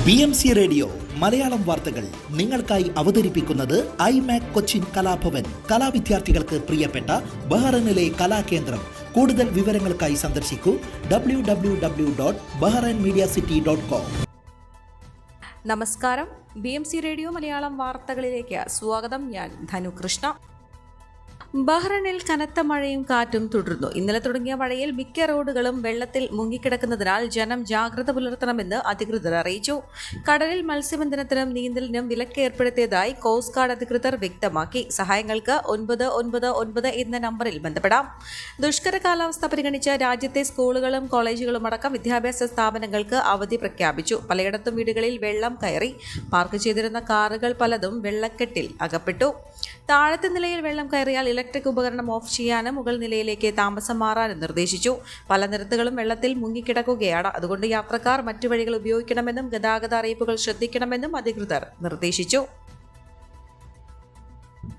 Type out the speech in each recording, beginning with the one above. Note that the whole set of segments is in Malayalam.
BMC റേഡിയോ മലയാളം വാർത്തകൾ നിങ്ങൾക്കായി അവതരിപ്പിക്കുന്നത് ഐമാക് കൊച്ചിൻ കലാഭവൻ. കലാവിദ്യാർത്ഥികൾക്ക് പ്രിയപ്പെട്ട ബഹ്റൈനിലെ കലാകേന്ദ്രം. കൂടുതൽ വിവരങ്ങൾക്കായി സന്ദർശിക്കൂ www.bahrainmediacity.com. നമസ്കാരം. BMC റേഡിയോ മലയാളം വാർത്തകളിലേക്ക് സ്വാഗതം. ഞാൻ ധനുകൃഷ്ണ. ബഹ്റൈനിൽ കനത്ത മഴയും കാറ്റും തുടർന്നു. ഇന്നലെ തുടങ്ങിയ മഴയിൽ മിക്ക റോഡുകളും വെള്ളത്തിൽ മുങ്ങിക്കിടക്കുന്നതിനാൽ ജനം ജാഗ്രത പുലർത്തണമെന്ന് അധികൃതർ അറിയിച്ചു. കടലിൽ മത്സ്യബന്ധനത്തിനും നീന്തലിനും വിലക്ക് ഏർപ്പെടുത്തിയതായി കോസ്റ്റ് ഗാർഡ് അധികൃതർ വ്യക്തമാക്കി. സഹായങ്ങൾക്ക് 999 എന്ന നമ്പറിൽ ബന്ധപ്പെടാം. ദുഷ്കര കാലാവസ്ഥ പരിഗണിച്ച് രാജ്യത്തെ സ്കൂളുകളും കോളേജുകളും അടക്കം വിദ്യാഭ്യാസ സ്ഥാപനങ്ങൾക്ക് അവധി പ്രഖ്യാപിച്ചു. പലയിടത്തും വീടുകളിൽ വെള്ളം കയറി. പാർക്ക് ചെയ്തിരുന്ന കാറുകൾ പലതും വെള്ളക്കെട്ടിൽ അകപ്പെട്ടു. താഴത്തെ നിലയിൽ വെള്ളം കയറിയാൽ ഇലക്ട്രിക് ഉപകരണം ഓഫ് ചെയ്യാനും മുകൾ നിലയിലേക്ക് താമസം മാറാനും നിർദ്ദേശിച്ചു. പല നിരത്തുകളും വെള്ളത്തിൽ മുങ്ങിക്കിടക്കുകയാണ്. അതുകൊണ്ട് യാത്രക്കാർ മറ്റു വഴികൾ ഉപയോഗിക്കണമെന്നും ഗതാഗത അറിയിപ്പുകൾ ശ്രദ്ധിക്കണമെന്നും അധികൃതർ നിർദ്ദേശിച്ചു.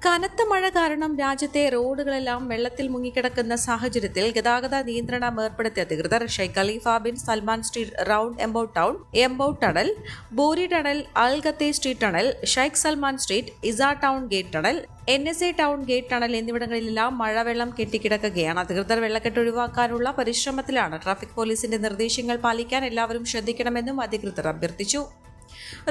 കനത്ത മഴ കാരണം രാജ്യത്തെ റോഡുകളെല്ലാം വെള്ളത്തിൽ മുങ്ങിക്കിടക്കുന്ന സാഹചര്യത്തിൽ ഗതാഗത നിയന്ത്രണം ഏർപ്പെടുത്തിയ അധികൃതർ Sheikh Khalifa bin Salman street roundabout tunnel, Buri tunnel, Al ഗത്തെ street tunnel, Sheikh Salman street, Isa town gate tunnel, NSA town gate tunnel എന്നിവിടങ്ങളിലെല്ലാം മഴവെള്ളം കെട്ടിക്കിടക്കുകയാണ്. അധികൃതർ വെള്ളക്കെട്ട് ഒഴിവാക്കാനുള്ള പരിശ്രമത്തിലാണ്. ട്രാഫിക് പോലീസിന്റെ നിർദ്ദേശങ്ങൾ പാലിക്കാൻ എല്ലാവരും ശ്രദ്ധിക്കണമെന്നും അധികൃതർ അഭ്യർത്ഥിച്ചു.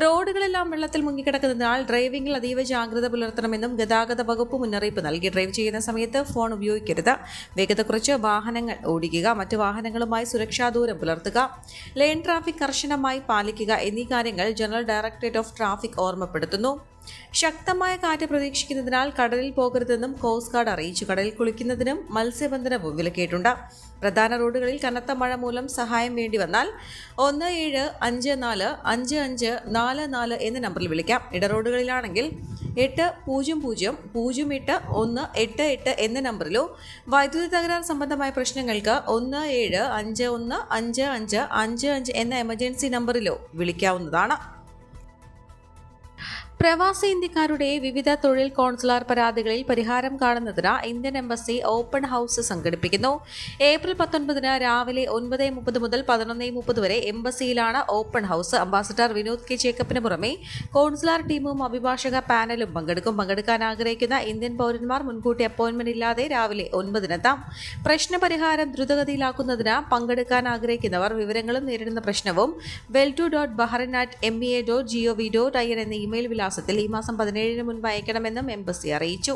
റോഡുകളെല്ലാം വെള്ളത്തിൽ മുങ്ങിക്കിടക്കുന്നതിനാൽ ഡ്രൈവിംഗിൽ അതീവ ജാഗ്രത പുലർത്തണമെന്നും ഗതാഗത വകുപ്പ് മുന്നറിയിപ്പ് നൽകി. ഡ്രൈവ് ചെയ്യുന്ന സമയത്ത് ഫോൺ ഉപയോഗിക്കരുത്. വേഗത കുറച്ച് വാഹനങ്ങൾ ഓടിക്കുക. മറ്റു വാഹനങ്ങളുമായി സുരക്ഷാ ദൂരം പുലർത്തുക. ലെയിൻ ട്രാഫിക് കർശനമായി പാലിക്കുക എന്നീ കാര്യങ്ങൾ ജനറൽ ഡയറക്ടറേറ്റ് ഓഫ് ട്രാഫിക് ഓർമ്മപ്പെടുത്തുന്നു. ശക്തമായ കാറ്റ് പ്രതീക്ഷിക്കുന്നതിനാൽ കടലിൽ പോകരുതെന്നും കോസ്റ്റ് ഗാർഡ് അറിയിച്ചു. കടലിൽ കുളിക്കുന്നതിനും മത്സ്യബന്ധനവും വിലക്കിയിട്ടുണ്ട്. പ്രധാന റോഡുകളിൽ കനത്ത മഴ മൂലം സഹായം വേണ്ടി വന്നാൽ 17545544 എന്ന നമ്പറിൽ വിളിക്കാം. ഇടറോഡുകളിലാണെങ്കിൽ 80000188 എന്ന നമ്പറിലോ വൈദ്യുതി തകരാർ സംബന്ധമായ പ്രശ്നങ്ങൾക്ക് 17515555 എന്ന എമർജൻസി നമ്പറിലോ വിളിക്കാവുന്നതാണ്. പ്രവാസി ഇന്ത്യക്കാരുടെ വിവിധ തൊഴിൽ കോൺസുലാർ പരാതികളിൽ പരിഹാരം കാണുന്നതിന് ഇന്ത്യൻ എംബസി ഓപ്പൺ ഹൗസ് സംഘടിപ്പിക്കുന്നു. ഏപ്രിൽ 19 രാവിലെ 9:30 മുതൽ 11:30 വരെ എംബസിയിലാണ് open house. Ambassador Vinod K ജേക്കബിന് പുറമെ കോൺസുലാർ ടീമും അഭിഭാഷക പാനലും പങ്കെടുക്കും. പങ്കെടുക്കാൻ ആഗ്രഹിക്കുന്ന ഇന്ത്യൻ പൗരന്മാർ മുൻകൂട്ടി അപ്പോയിന്റ്മെന്റ് ഇല്ലാതെ രാവിലെ 9-നെത്താം. പ്രശ്നപരിഹാരം ദ്രുതഗതിയിലാക്കുന്നതിന് പങ്കെടുക്കാൻ ആഗ്രഹിക്കുന്നവർ വിവരങ്ങളും നേരിടുന്ന പ്രശ്നവും welto.bahrain@mea.gov.in എന്ന ഇമെയിൽ വിലാസത്തിൽ ഈ മാസം 17 മുൻപ് അയക്കണമെന്നും എംബസി അറിയിച്ചു.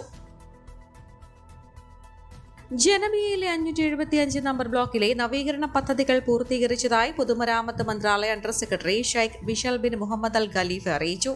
ജനബിയയിലെ 575 നമ്പർ ബ്ലോക്കിലെ നവീകരണ പദ്ധതികൾ പൂർത്തീകരിച്ചതായി പൊതുമരാമത്ത് മന്ത്രാലയ under secretary Sheikh Bishal bin Mohammed Al Khalifa അറിയിച്ചു.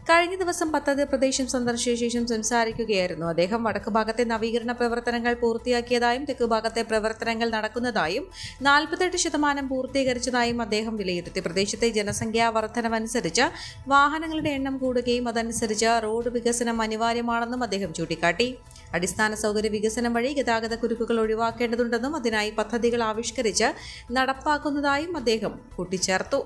കഴിഞ്ഞ ദിവസം പദ്ധതി പ്രദേശം സന്ദർശിച്ച ശേഷം സംസാരിക്കുകയായിരുന്നു അദ്ദേഹം. വടക്കു ഭാഗത്തെ നവീകരണ പ്രവർത്തനങ്ങൾ പൂർത്തിയാക്കിയതായും തെക്കു ഭാഗത്തെ പ്രവർത്തനങ്ങൾ നടക്കുന്നതായും 48% പൂർത്തീകരിച്ചതായും അദ്ദേഹം വിലയിരുത്തി. പ്രദേശത്തെ ജനസംഖ്യാ വർധനവനുസരിച്ച് വാഹനങ്ങളുടെ എണ്ണം കൂടുകയും അതനുസരിച്ച് റോഡ് വികസനം അനിവാര്യമാണെന്നും അദ്ദേഹം ചൂണ്ടിക്കാട്ടി. അടിസ്ഥാന സൗകര്യ വികസനം വഴി ഗതാഗത കുരുക്കുകൾ ഒഴിവാക്കേണ്ടതുണ്ടെന്നും അതിനായി പദ്ധതികൾ ആവിഷ്കരിച്ച് നടപ്പാക്കുന്നതായും അദ്ദേഹം കൂട്ടിച്ചേർത്തു.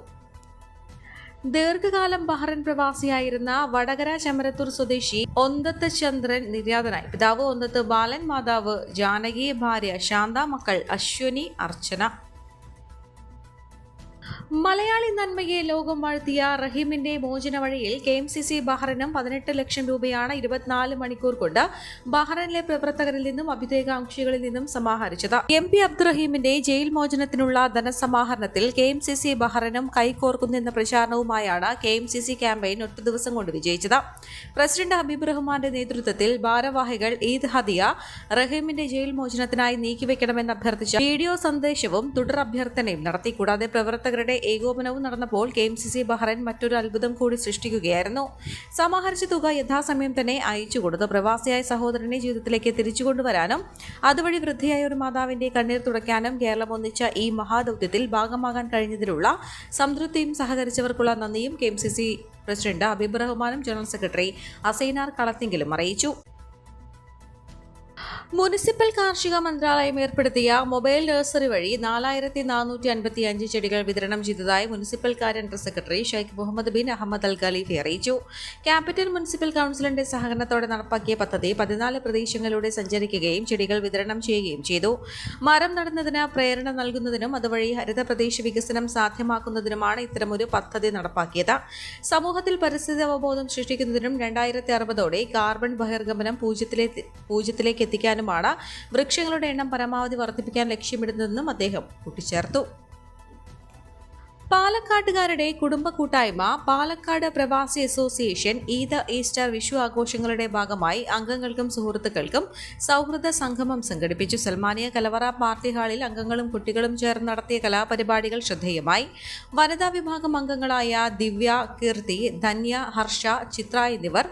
ദീർഘകാലം ബഹ്റൈൻ പ്രവാസിയായിരുന്ന വടകര ചമരത്തൂർ സ്വദേശി ഒന്തത്ത് ചന്ദ്രൻ നിര്യാതനായി. പിതാവ് ഒന്തത്ത് ബാലൻ, മാതാവ് ജാനകി, ഭാര്യ ശാന്ത, മക്കൾ അശ്വനി, അർച്ചന. മലയാളി നന്മയെ ലോകം വാഴ്ത്തിയ റഹീമിന്റെ മോചന വഴിയിൽ KMCC ബഹ്റൈനും 18 ലക്ഷം രൂപയാണ് 24 മണിക്കൂർ കൊണ്ട് ബഹ്റൈനിലെ പ്രവർത്തകരിൽ നിന്നും അഭ്യുദയകാംക്ഷികളിൽ നിന്നും സമാഹരിച്ചത്. MP അബ്ദുറഹീമിന്റെ ജയിൽ മോചനത്തിനുള്ള ധനസമാഹരണത്തിൽ KMCC ബഹ്റൈനും കൈകോർക്കുന്നെന്ന പ്രചാരണവുമായാണ് KMCC ക്യാമ്പയിൻ 8 ദിവസം കൊണ്ട് വിജയിച്ചത്. പ്രസിഡന്റ് ഹബീബ് റഹ്മാന്റെ നേതൃത്വത്തിൽ ഭാരവാഹികൾ ഈദ് ഹദിയ റഹീമിന്റെ ജയിൽ മോചനത്തിനായി നീക്കിവെക്കണമെന്ന് അഭ്യർത്ഥിച്ച വീഡിയോ സന്ദേശവും തുടർ അഭ്യർത്ഥനയും നടത്തി. കൂടാതെ പ്രവർത്തകരുടെ ഏകോപനവും നടന്നപ്പോൾ KMCC ബഹ്റൈൻ മറ്റൊരു അത്ഭുതം കൂടി സൃഷ്ടിക്കുകയായിരുന്നു. സമാഹരിച്ച തുക യഥാസമയം തന്നെ അയച്ചു കൊടുത്തു. പ്രവാസിയായ സഹോദരനെ ജീവിതത്തിലേക്ക് തിരിച്ചു കൊണ്ടുവരാനും അതുവഴി വൃദ്ധയായ ഒരു മാതാവിന്റെ കണ്ണീർ തുടയ്ക്കാനും കേരളം ഒന്നിച്ച ഈ മഹാദൗത്യത്തിൽ ഭാഗമാകാൻ കഴിഞ്ഞതിലുള്ള സംതൃപ്തിയും സഹകരിച്ചവർക്കുള്ള നന്ദിയും KMCC പ്രസിഡന്റ് ഹബീബ് റഹ്മാനും ജനറൽ സെക്രട്ടറി അസൈനാർ കളത്തിങ്കിലും അറിയിച്ചു. മുനിസിപ്പൽ കാർഷിക മന്ത്രാലയം ഏർപ്പെടുത്തിയ മൊബൈൽ നഴ്സറി വഴി 4455 ചെടികൾ വിതരണം ചെയ്തതായി മുനിസിപ്പൽ കാര്യ under secretary Sheikh Mohammed bin Ahmed Al Khalifi അറിയിച്ചു. ക്യാപിറ്റൽ മുനിസിപ്പൽ കൌൺസിലിന്റെ സഹകരണത്തോടെ നടപ്പാക്കിയ പദ്ധതി 14 പ്രദേശങ്ങളിലൂടെ സഞ്ചരിക്കുകയും ചെടികൾ വിതരണം ചെയ്യുകയും ചെയ്തു. മരം നടുന്നതിന് പ്രേരണ നൽകുന്നതിനും അതുവഴി ഹരിത പ്രദേശ വികസനം സാധ്യമാക്കുന്നതിനുമാണ് ഇത്തരമൊരു പദ്ധതി നടപ്പാക്കിയത്. സമൂഹത്തിൽ പരിസ്ഥിതി അവബോധം സൃഷ്ടിക്കുന്നതിനും 2060ഓടെ കാർബൺ ബഹിർഗമനം പൂജ്യത്തിലേക്ക് എത്തിക്കാനുമാണ് വൃക്ഷങ്ങളുടെ എണ്ണം പരമാവധി വർദ്ധിപ്പിക്കാൻ ലക്ഷ്യമിടുന്നതെന്നും അദ്ദേഹം കൂട്ടിച്ചേർത്തു. പാലക്കാട്ടുകാരുടെ കുടുംബ കൂട്ടായ്മ പാലക്കാട് പ്രവാസി അസോസിയേഷൻ ഈദ്, ഈസ്റ്റർ, വിഷു ആഘോഷങ്ങളുടെ ഭാഗമായി അംഗങ്ങൾക്കും സുഹൃത്തുക്കൾക്കും സൗഹൃദ സംഗമം സംഘടിപ്പിച്ചു. സൽമാനിയ കലവറ പാർട്ടി ഹാളിൽ അംഗങ്ങളും കുട്ടികളും ചേർന്ന് നടത്തിയ കലാപരിപാടികൾ ശ്രദ്ധേയമായി. വനിതാ വിഭാഗം അംഗങ്ങളായ ദിവ്യ, കീർത്തി, ധന്യ, ഹർഷ, ചിത്ര എന്നിവർ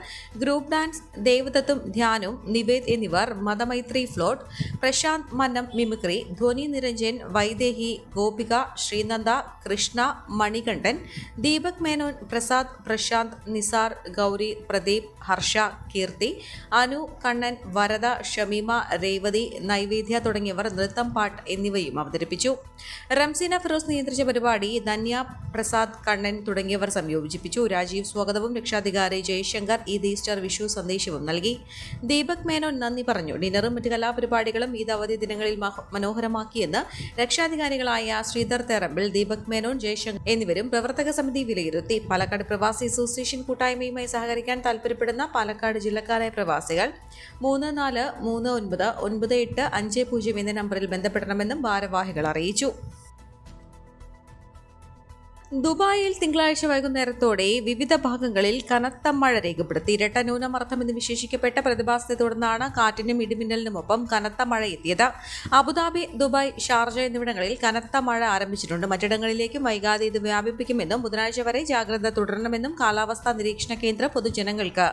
ഗ്രൂപ്പ് ഡാൻസ്, ദേവദത്തും ധ്യാനും, നിവേദ് എന്നിവർ മതമൈത്രി ഫ്ലോട്ട്, പ്രശാന്ത് മന്നം മിമിക്രി, ധ്വനി നിരഞ്ജൻ, വൈദേഹി, ഗോപിക, ശ്രീനന്ദ, കൃഷ്ണ, മണികണ്ഠൻ, ദീപക് മേനോൻ, പ്രസാദ്, പ്രശാന്ത്, നിസാർ, ഗൗരി, പ്രദീപ്, ഹർഷ, കീർത്തി, അനു, കണ്ണൻ, വരദ, ഷമീമ, രേവതി, നൈവേദ്യ തുടങ്ങിയവർ നൃത്തം, പാട്ട് എന്നിവയും അവതരിപ്പിച്ചു. റംസീന ഫിറോസ് നിയന്ത്രിച്ച പരിപാടി ധന്യ, പ്രസാദ്, കണ്ണൻ തുടങ്ങിയവർ സംയോജിപ്പിച്ചു. രാജീവ് സ്വാഗതവും രക്ഷാധികാരി ജയശങ്കർ ഈദ്, ഈസ്റ്റർ, വിഷു സന്ദേശവും നൽകി. ദീപക് മേനോൻ നന്ദി പറഞ്ഞു. ഡിന്നറും മറ്റ് കലാപരിപാടികളും ഈദ് അവധി ദിനങ്ങളിൽ മനോഹരമാക്കിയെന്ന് രക്ഷാധികാരികളായ ശ്രീധർ തേറമ്പിൽ, ദീപക് മേനോൻ, ജയശങ്കർ എന്നിവരും പ്രവർത്തക സമിതി വിലയിരുത്തി. പാലക്കാട് പ്രവാസി അസോസിയേഷൻ കൂട്ടായ്മയുമായി സഹകരിക്കാൻ താൽപര്യപ്പെടുന്ന പാലക്കാട് ജില്ലക്കാരായ പ്രവാസികൾ 34399850 എന്ന നമ്പറിൽ ബന്ധപ്പെടണമെന്നും ഭാരവാഹികൾ അറിയിച്ചു. ദുബായിൽ തിങ്കളാഴ്ച വൈകുന്നേരത്തോടെ വിവിധ ഭാഗങ്ങളിൽ കനത്ത മഴ രേഖപ്പെടുത്തി. ഇരട്ട ന്യൂനമർദ്ദം എന്ന് വിശേഷിക്കപ്പെട്ട പ്രതിഭാസത്തെ തുടർന്നാണ് കാറ്റിനും ഇടിമിന്നലിനുമൊപ്പം കനത്ത മഴ എത്തിയത്. അബുദാബി, ദുബായ്, ഷാർജ എന്നിവിടങ്ങളിൽ കനത്ത മഴ ആരംഭിച്ചിട്ടുണ്ട്. മറ്റിടങ്ങളിലേക്കും വൈകാതെ ഇത് വ്യാപിപ്പിക്കുമെന്നും ബുധനാഴ്ച വരെ ജാഗ്രത തുടരണമെന്നും കാലാവസ്ഥാ നിരീക്ഷണ കേന്ദ്രം പൊതുജനങ്ങൾക്ക്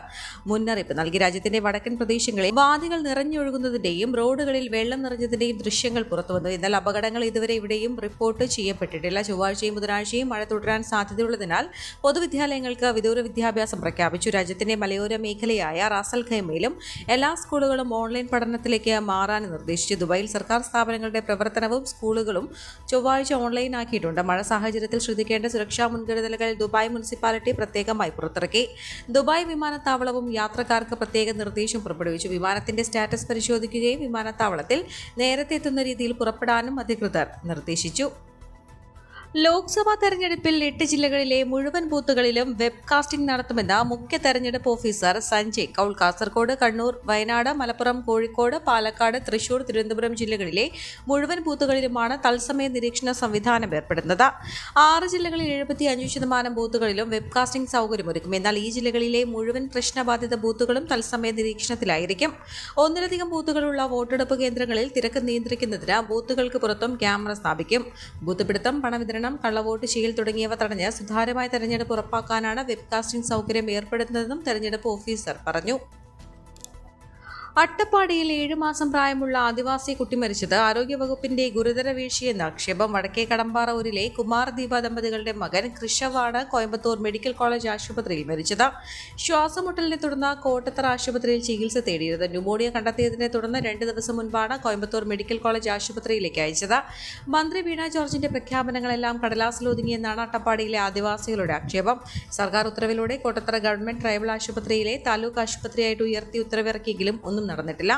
മുന്നറിയിപ്പ് നൽകി. രാജ്യത്തിന്റെ വടക്കൻ പ്രദേശങ്ങളിൽ വാദികൾ നിറഞ്ഞൊഴുകുന്നതിന്റെയും റോഡുകളിൽ വെള്ളം നിറഞ്ഞതിന്റെയും ദൃശ്യങ്ങൾ പുറത്തുവന്നു. എന്നാൽ അപകടങ്ങൾ ഇതുവരെ ഇവിടെയും റിപ്പോർട്ട് ചെയ്യപ്പെട്ടിട്ടില്ല. ചൊവ്വാഴ്ചയും ബുധനാഴ്ചയും മഴ തുടരാൻ സാധ്യതയുള്ളതിനാൽ പൊതുവിദ്യാലയങ്ങൾക്ക് വിദൂര വിദ്യാഭ്യാസം പ്രഖ്യാപിച്ചു. രാജ്യത്തിന്റെ മലയോര മേഖലയായ റാസൽ ഖൈമയിലും എല്ലാ സ്കൂളുകളും ഓൺലൈൻ പഠനത്തിലേക്ക് മാറാൻ നിർദ്ദേശിച്ചു. ദുബായിൽ സർക്കാർ സ്ഥാപനങ്ങളുടെ പ്രവർത്തനവും സ്കൂളുകളും ചൊവ്വാഴ്ച ഓൺലൈനാക്കിയിട്ടുണ്ട്. മഴ സാഹചര്യത്തിൽ ശ്രദ്ധിക്കേണ്ട സുരക്ഷാ മുൻകരുതലുകൾ ദുബായ് മുനിസിപ്പാലിറ്റി പ്രത്യേകമായി പുറത്തിറക്കി. ദുബായ് വിമാനത്താവളവും യാത്രക്കാർക്ക് പ്രത്യേക നിർദ്ദേശം പുറപ്പെടുവിച്ചു. വിമാനത്തിന്റെ സ്റ്റാറ്റസ് പരിശോധിക്കുകയും വിമാനത്താവളത്തിൽ നേരത്തെ എത്തുന്ന രീതിയിൽ പുറപ്പെടാനും അധികൃതർ നിർദ്ദേശിച്ചു. ലോക്സഭാ തെരഞ്ഞെടുപ്പിൽ 8 ജില്ലകളിലെ മുഴുവൻ ബൂത്തുകളിലും വെബ്കാസ്റ്റിംഗ് നടത്തുമെന്ന് മുഖ്യ തെരഞ്ഞെടുപ്പ് ഓഫീസർ സഞ്ജയ് കൌൾ. കാസർഗോഡ്, കണ്ണൂർ, വയനാട്, മലപ്പുറം, കോഴിക്കോട്, പാലക്കാട്, തൃശൂർ, തിരുവനന്തപുരം ജില്ലകളിലെ മുഴുവൻ ബൂത്തുകളിലുമാണ് തത്സമയ നിരീക്ഷണ സംവിധാനം ഏർപ്പെടുന്നത്. 6 ജില്ലകളിൽ 75% ബൂത്തുകളിലും വെബ്കാസ്റ്റിംഗ് സൗകര്യമൊരുക്കും. എന്നാൽ ഈ ജില്ലകളിലെ മുഴുവൻ പ്രശ്നബാധിത ബൂത്തുകളും തത്സമയ നിരീക്ഷണത്തിലായിരിക്കും. ഒന്നിലധികം ബൂത്തുകളുള്ള വോട്ടെടുപ്പ് കേന്ദ്രങ്ങളിൽ തിരക്ക് നിയന്ത്രിക്കുന്നതിന് ബൂത്തുകൾക്ക് പുറത്തും ക്യാമറ സ്ഥാപിക്കും. ബൂത്ത് പിടുത്തം, പണവിതരണം, കള്ളവോട്ട് ചെയ്യൽ തുടങ്ങിയവ തടഞ്ഞ് സുതാര്യമായ തെരഞ്ഞെടുപ്പ് ഉറപ്പാക്കാനാണ് വെബ്കാസ്റ്റിംഗ് സൗകര്യം ഏർപ്പെടുത്തുന്നതെന്നും തെരഞ്ഞെടുപ്പ് ഓഫീസർ പറഞ്ഞു. അട്ടപ്പാടിയിൽ 7 മാസം പ്രായമുള്ള ആദിവാസി കുട്ടി മരിച്ചത് ആരോഗ്യവകുപ്പിന്റെ ഗുരുതര വീഴ്ചയെന്ന ആക്ഷേപം. വടക്കേ കടമ്പാറ ഊരിലെ കുമാർ ദീപ ദമ്പതികളുടെ മകൻ കൃഷവാണ് കോയമ്പത്തൂർ മെഡിക്കൽ കോളേജ് ആശുപത്രിയിൽ മരിച്ചത്. ശ്വാസമുട്ടലിനെ തുടർന്ന് കോട്ടത്തറ ആശുപത്രിയിൽ ചികിത്സ തേടിയിരുന്നത്. ന്യൂമോണിയ കണ്ടെത്തിയതിനെ തുടർന്ന് 2 ദിവസം മുൻപാണ് കോയമ്പത്തൂർ മെഡിക്കൽ കോളേജ് ആശുപത്രിയിലേക്ക് അയച്ചത്. മന്ത്രി വീണ ജോർജിന്റെ പ്രഖ്യാപനങ്ങളെല്ലാം കടലാസിലൊതുങ്ങിയെന്നാണ് അട്ടപ്പാടിയിലെ ആദിവാസികളുടെ ആക്ഷേപം. സർക്കാർ ഉത്തരവിലൂടെ കോട്ടത്തറ ഗവൺമെന്റ് ട്രൈബൽ ആശുപത്രിയിലെ താലൂക്ക് ആശുപത്രിയായിട്ട് ഉയർത്തി ഉത്തരവിറക്കിയെങ്കിലും ഒന്നും നടന്നിട്ടില്ല.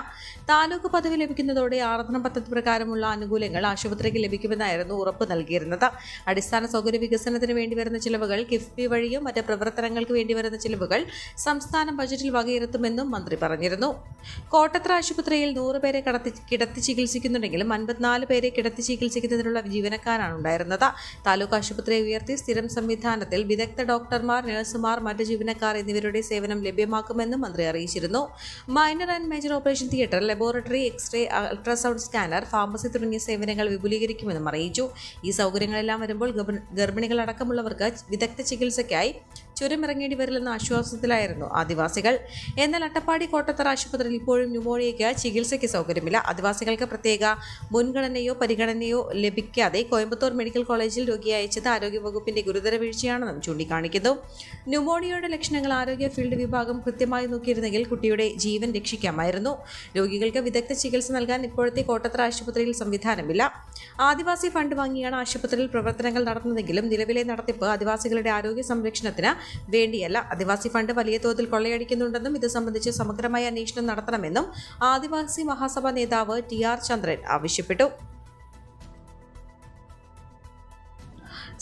താലൂക്ക് പദവി ലഭിക്കുന്നതോടെ ആർദ്രം പദ്ധതി പ്രകാരമുള്ള ആനുകൂല്യങ്ങൾ ആശുപത്രിക്ക് ലഭിക്കുമെന്നായിരുന്നു ഉറപ്പ് നൽകിയിരുന്നത്. അടിസ്ഥാന സൗകര്യ വികസനത്തിന് വേണ്ടിവരുന്ന ചിലവുകൾ കിഫ്ബി വഴിയും മറ്റ് പ്രവർത്തനങ്ങൾക്ക് വേണ്ടിവരുന്ന ചിലവുകൾ സംസ്ഥാന ബജറ്റിൽ വകയിരുത്തുമെന്നും മന്ത്രി പറഞ്ഞിരുന്നു. കോട്ടത്തറ ആശുപത്രിയിൽ 100 പേരെ കിടത്തി ചികിത്സിക്കുന്നുണ്ടെങ്കിലും 54 പേരെ കിടത്തി ചികിത്സിക്കുന്നതിനുള്ള ജീവനക്കാരാണ് ഉണ്ടായിരുന്നത്. താലൂക്ക് ആശുപത്രിയെ ഉയർത്തി സ്ഥിരം സംവിധാനത്തിൽ വിദഗ്ധ ഡോക്ടർമാർ, നഴ്സുമാർ, മറ്റ് ജീവനക്കാർ എന്നിവരുടെ സേവനം ലഭ്യമാക്കുമെന്നും മന്ത്രി അറിയിച്ചിരുന്നു. Minor and major operation theatre, laboratory, X-ray, ultrasound scanner, pharmacy തുടങ്ങിയ സേവനങ്ങൾ വിപുലീകരിക്കുമെന്നും അറിയിച്ചു. ഈ സൗകര്യങ്ങളെല്ലാം വരുമ്പോൾ ഗർഭിണികളടക്കമുള്ളവർക്ക് വിദഗ്ധ ചികിത്സയ്ക്കായി ചുരമിറങ്ങേണ്ടി വരില്ലെന്ന ആശ്വാസത്തിലായിരുന്നു ആദിവാസികൾ. എന്നാൽ അട്ടപ്പാടി കോട്ടത്തറ ആശുപത്രിയിൽ ഇപ്പോഴും ന്യൂമോണിയയ്ക്ക് ചികിത്സയ്ക്ക് സൗകര്യമില്ല. ആദിവാസികൾക്ക് പ്രത്യേക മുൻഗണനയോ പരിഗണനയോ ലഭിക്കാതെ കോയമ്പത്തൂർ മെഡിക്കൽ കോളേജിൽ രോഗിയെ അയച്ചത് ആരോഗ്യവകുപ്പിന്റെ ഗുരുതര വീഴ്ചയാണെന്നും ചൂണ്ടിക്കാണിക്കുന്നു. ന്യൂമോണിയയുടെ ലക്ഷണങ്ങൾ ആരോഗ്യ ഫീൽഡ് വിഭാഗം കൃത്യമായി നോക്കിയിരുന്നെങ്കിൽ കുട്ടിയുടെ ജീവൻ രക്ഷിക്കാമായിരുന്നു. രോഗികൾക്ക് വിദഗ്ധ ചികിത്സ നൽകാൻ ഇപ്പോഴത്തെ കോട്ടത്തറ ആശുപത്രിയിൽ സംവിധാനമില്ല. ആദിവാസി ഫണ്ട് വാങ്ങിയാണ് ആശുപത്രിയിൽ പ്രവർത്തനങ്ങൾ നടത്തുന്നതെങ്കിലും നിലവിലെ നടത്തിപ്പ് ആദിവാസികളുടെ ആരോഗ്യ സംരക്ഷണത്തിന് വേണ്ടിയല്ല. ആദിവാസി ഫണ്ട് വലിയ തോതിൽ കൊള്ളയടിക്കുന്നുണ്ടെന്നും ഇത് സംബന്ധിച്ച് സമഗ്രമായ അന്വേഷണം നടത്തണമെന്നും ആദിവാസി മഹാസഭ നേതാവ് TR ചന്ദ്രൻ ആവശ്യപ്പെട്ടു.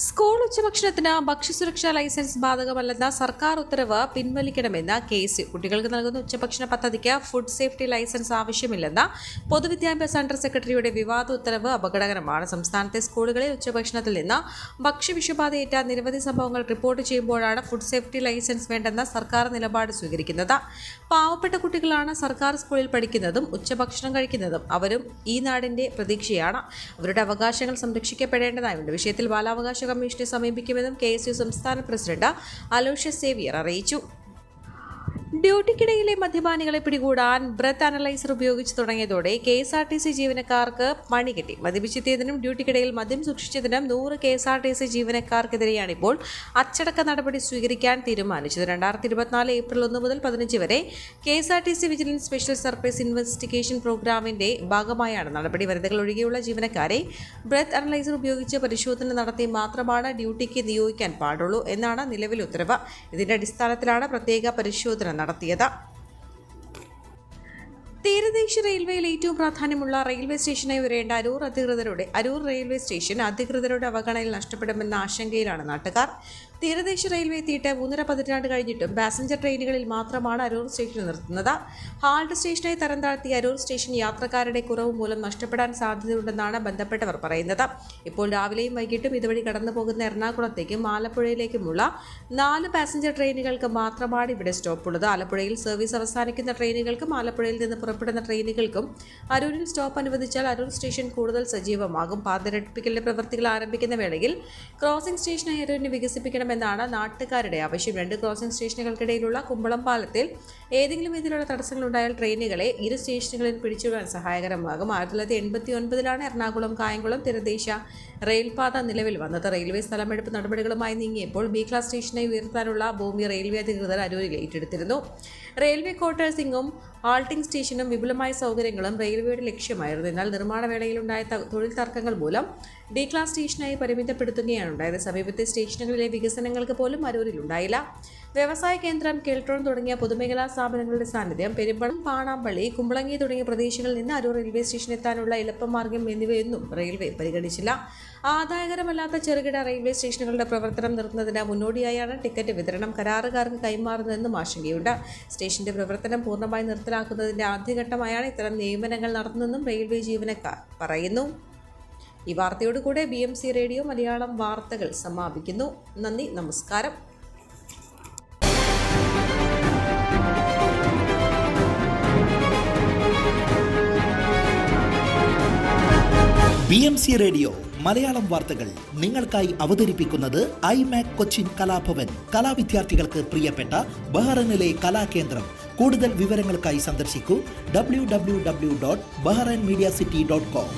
സ്കൂൾ ഉച്ചഭക്ഷണത്തിന് ഭക്ഷ്യസുരക്ഷാ ലൈസൻസ് ബാധകമല്ലെന്ന സർക്കാർ ഉത്തരവ് പിൻവലിക്കണമെന്ന് KSU. കുട്ടികൾക്ക് നൽകുന്ന ഉച്ചഭക്ഷണ പദ്ധതിക്ക് ഫുഡ് സേഫ്റ്റി ലൈസൻസ് ആവശ്യമില്ലെന്ന പൊതുവിദ്യാഭ്യാസ അണ്ടർ സെക്രട്ടറിയുടെ വിവാദ ഉത്തരവ് അപകടകരമാണ്. സംസ്ഥാനത്തെ സ്കൂളുകളിൽ ഉച്ചഭക്ഷണത്തിൽ നിന്ന് ഭക്ഷ്യവിഷബാധയേറ്റ നിരവധി സംഭവങ്ങൾ റിപ്പോർട്ട് ചെയ്യുമ്പോഴാണ് ഫുഡ് സേഫ്റ്റി ലൈസൻസ് വേണ്ടെന്ന സർക്കാർ നിലപാട് സ്വീകരിക്കുന്നത്. പാവപ്പെട്ട കുട്ടികളാണ് സർക്കാർ സ്കൂളിൽ പഠിക്കുന്നതും ഉച്ചഭക്ഷണം കഴിക്കുന്നതും. അവരും ഈ നാടിന്റെ പ്രതീക്ഷയാണ്. അവരുടെ അവകാശങ്ങൾ സംരക്ഷിക്കപ്പെടേണ്ടതായുണ്ട്. വിഷയത്തിൽ ബാലാവകാശ കമ്മീഷനെ സമീപിക്കുമെന്നും KSU സംസ്ഥാന പ്രസിഡന്റ് അലോഷ്യസ് സേവിയർ അറിയിച്ചു. ഡ്യൂട്ടിക്കിടയിലെ മദ്യപാനികളെ പിടികൂടാൻ ബ്രത്ത് അനലൈസർ ഉപയോഗിച്ചു തുടങ്ങിയതോടെ KSRTC ജീവനക്കാർക്ക് പണി കിട്ടി. മദ്യപിച്ചെത്തിയതിനും ഡ്യൂട്ടിക്കിടയിൽ മദ്യം സൂക്ഷിച്ചതിനും 100 KSRTC ജീവനക്കാർക്കെതിരെയാണ് ഇപ്പോൾ അച്ചടക്ക നടപടി സ്വീകരിക്കാൻ തീരുമാനിച്ചത്. 2024 ഏപ്രിൽ 1 മുതൽ 15 വരെ KSRTC vigilance special surprise investigation പ്രോഗ്രാമിന്റെ ഭാഗമായാണ് നടപടി. വനിതകൾ ഒഴികെയുള്ള ജീവനക്കാരെ ബ്രത്ത് അനലൈസർ ഉപയോഗിച്ച് പരിശോധന നടത്തി മാത്രമാണ് ഡ്യൂട്ടിക്ക് നിയോഗിക്കാൻ പാടുള്ളൂ എന്നാണ് നിലവിലെ ഉത്തരവ്. ഇതിന്റെ അടിസ്ഥാനത്തിലാണ് പ്രത്യേക പരിശോധന നടത്തിയത്. തീരദേശ റെയിൽവേയിൽ ഏറ്റവും പ്രാധാന്യമുള്ള റെയിൽവേ സ്റ്റേഷനായി വരേണ്ട അരൂർ റെയിൽവേ സ്റ്റേഷൻ അധികൃതരുടെ അവഗണനയിൽ നഷ്ടപ്പെടുമെന്ന ആശങ്കയിലാണ് നാട്ടുകാർ. തീരദേശ റെയിൽവേ എത്തിയിട്ട് 3.5 പതിറ്റാണ്ട് കഴിഞ്ഞിട്ടും പാസഞ്ചർ ട്രെയിനുകളിൽ മാത്രമാണ് അരൂർ സ്റ്റേഷനിൽ നിർത്തുന്നത്. ഹാൾട്ട് സ്റ്റേഷനായി തരം താഴ്ത്തിയ അരൂർ സ്റ്റേഷൻ യാത്രക്കാരുടെ കുറവ് മൂലം നഷ്ടപ്പെടാൻ സാധ്യതയുണ്ടെന്നാണ് ബന്ധപ്പെട്ടവർ പറയുന്നത്. ഇപ്പോൾ രാവിലെയും വൈകിട്ടും ഇതുവഴി കടന്നു പോകുന്ന എറണാകുളത്തേക്കും ആലപ്പുഴയിലേക്കുമുള്ള 4 പാസഞ്ചർ ട്രെയിനുകൾക്ക് മാത്രമാണ് ഇവിടെ സ്റ്റോപ്പുള്ളത്. ആലപ്പുഴയിൽ സർവീസ് അവസാനിക്കുന്ന ട്രെയിനുകൾക്കും ആലപ്പുഴയിൽ നിന്ന് പുറപ്പെടുന്ന ട്രെയിനുകൾക്കും അരൂരിൽ സ്റ്റോപ്പ് അനുവദിച്ചാൽ അരൂർ സ്റ്റേഷൻ കൂടുതൽ സജീവമാകും. പാതരട്ടിപ്പിക്കലിന്റെ പ്രവൃത്തികൾ ആരംഭിക്കുന്ന വേളയിൽ ക്രോസിംഗ് സ്റ്റേഷനായി അരൂരിനെ വികസിപ്പിക്കണമെന്നാണ് നാട്ടുകാരുടെ ആവശ്യം. 2 ക്രോസിംഗ് സ്റ്റേഷനുകൾക്കിടയിലുള്ള കുമ്പളം പാലത്തിൽ ഏതെങ്കിലും വിധത്തിലുള്ള തടസ്സങ്ങളുണ്ടായാൽ ട്രെയിനുകളെ ഇരു സ്റ്റേഷനുകളിൽ പിടിച്ചുവിടാൻ സഹായകരമാകും. 1989 എറണാകുളം കായംകുളം തീരദേശ റെയിൽപാത നിലവിൽ വന്നത്. റെയിൽവേ സ്ഥലമെടുപ്പ് നടപടികളുമായി നീങ്ങിയപ്പോൾ B ക്ലാസ് സ്റ്റേഷനായി ഉയർത്താനുള്ള ഭൂമി റെയിൽവേ അധികൃതർ അരൂരിൽ ഏറ്റെടുത്തിരുന്നു. റെയിൽവേ ക്വാർട്ടേഴ്സിംഗും ഹാൾട്ടിംഗ് സ്റ്റേഷനും വിപുലമായ സൗകര്യങ്ങളും റെയിൽവേയുടെ ലക്ഷ്യമായിരുന്നു. എന്നാൽ നിർമ്മാണ വേളയിലുണ്ടായ തൊഴിൽ തർക്കങ്ങൾ മൂലം D ക്ലാസ് സ്റ്റേഷനായി പരിമിതപ്പെടുത്തുകയാണ് ഉണ്ടായത്. സമീപത്തെ സ്റ്റേഷനുകളിലെ വികസനങ്ങൾക്ക് പോലും അരൂരിലുണ്ടായില്ല. വ്യവസായ കേന്ദ്രം, കെൽട്രോൺ തുടങ്ങിയ പൊതുമേഖലാ സ്ഥാപനങ്ങളുടെ സാന്നിധ്യം, പെരുമ്പളം, പാണാമ്പള്ളി, കുമ്പളങ്ങി തുടങ്ങിയ പ്രദേശങ്ങളിൽ നിന്ന് അരൂർ റെയിൽവേ സ്റ്റേഷൻ എത്താനുള്ള എളുപ്പമാർഗ്ഗം എന്നിവയൊന്നും റെയിൽവേ പരിഗണിച്ചില്ല. ആദായകരമല്ലാത്ത ചെറുകിട റെയിൽവേ സ്റ്റേഷനുകളുടെ പ്രവർത്തനം നിർത്തുന്നതിന് മുന്നോടിയായാണ് ടിക്കറ്റ് വിതരണം കരാറുകാർക്ക് കൈമാറുന്നതെന്നും ആശങ്കയുണ്ട്. സ്റ്റേഷന്റെ പ്രവർത്തനം പൂർണ്ണമായി നിർത്തലാക്കുന്നതിന്റെ ആദ്യഘട്ടമായാണ് ഇത്തരം നിയമനങ്ങൾ നടത്തുന്നതെന്നും റെയിൽവേ ജീവനക്കാർ പറയുന്നു. ഈ വാർത്തയോടുകൂടെ BMC റേഡിയോ മലയാളം വാർത്തകൾ സമാപിക്കുന്നു. നന്ദി, നമസ്കാരം. BMC റേഡിയോ മലയാളം വാർത്തകൾ നിങ്ങൾക്കായി അവതരിപ്പിക്കുന്നത് IMAC കൊച്ചിൻ കലാഭവൻ. കലാവിദ്യാർത്ഥികൾക്ക് പ്രിയപ്പെട്ട ബഹ്റൈനിലെ കലാകേന്ദ്രം. കൂടുതൽ വിവരങ്ങൾക്കായി സന്ദർശിക്കൂ www.bahrainmediacity.com.